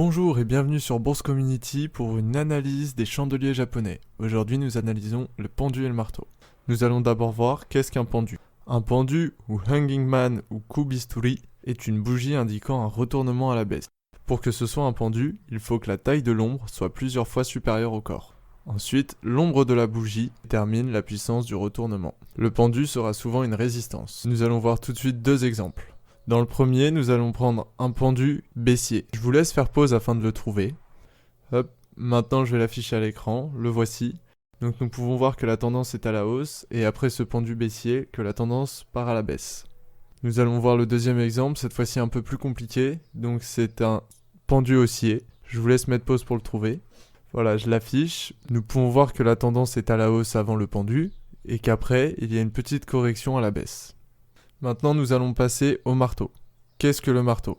Bonjour et bienvenue sur Bourse Community pour une analyse des chandeliers japonais. Aujourd'hui, nous analysons le pendu et le marteau. Nous allons d'abord voir qu'est-ce qu'un pendu. Un pendu, ou hanging man ou kubisturi, est une bougie indiquant un retournement à la baisse. Pour que ce soit un pendu, il faut que la taille de l'ombre soit plusieurs fois supérieure au corps. Ensuite, l'ombre de la bougie détermine la puissance du retournement. Le pendu sera souvent une résistance. Nous allons voir tout de suite deux exemples. Dans le premier, nous allons prendre un pendu baissier. Je vous laisse faire pause afin de le trouver. Hop, maintenant je vais l'afficher à l'écran, le voici. Donc nous pouvons voir que la tendance est à la hausse et après ce pendu baissier, que la tendance part à la baisse. Nous allons voir le deuxième exemple, cette fois-ci un peu plus compliqué. Donc c'est un pendu haussier. Je vous laisse mettre pause pour le trouver. Voilà, je l'affiche. Nous pouvons voir que la tendance est à la hausse avant le pendu et qu'après, il y a une petite correction à la baisse. Maintenant, nous allons passer au marteau. Qu'est-ce que le marteau ?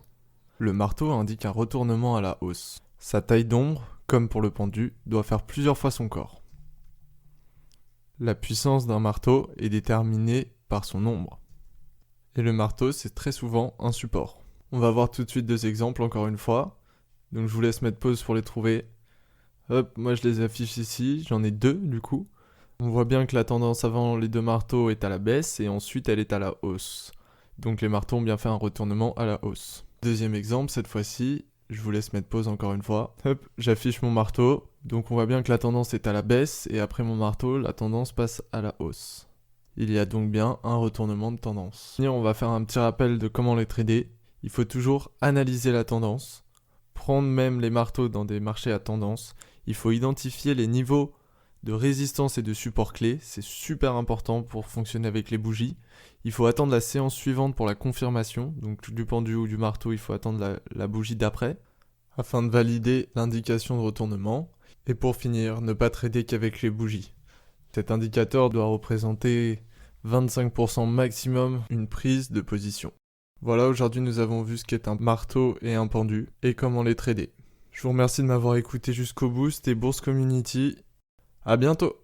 Le marteau indique un retournement à la hausse. Sa taille d'ombre, comme pour le pendu, doit faire plusieurs fois son corps. La puissance d'un marteau est déterminée par son ombre. Et le marteau, c'est très souvent un support. On va voir tout de suite deux exemples encore une fois. Donc je vous laisse mettre pause pour les trouver. Hop, moi je les affiche ici, j'en ai deux du coup. On voit bien que la tendance avant les deux marteaux est à la baisse et ensuite elle est à la hausse. Donc les marteaux ont bien fait un retournement à la hausse. Deuxième exemple, cette fois-ci, je vous laisse mettre pause encore une fois. Hop, j'affiche mon marteau. Donc on voit bien que la tendance est à la baisse et après mon marteau, la tendance passe à la hausse. Il y a donc bien un retournement de tendance. On va faire un petit rappel de comment les trader. Il faut toujours analyser la tendance, prendre même les marteaux dans des marchés à tendance. Il faut identifier les niveaux de résistance et de support clé, c'est super important pour fonctionner avec les bougies. Il faut attendre la séance suivante pour la confirmation, donc du pendu ou du marteau, il faut attendre la bougie d'après, afin de valider l'indication de retournement. Et pour finir, ne pas trader qu'avec les bougies. Cet indicateur doit représenter 25% maximum une prise de position. Voilà, aujourd'hui nous avons vu ce qu'est un marteau et un pendu, et comment les trader. Je vous remercie de m'avoir écouté jusqu'au bout, c'était Bourse Community. À bientôt!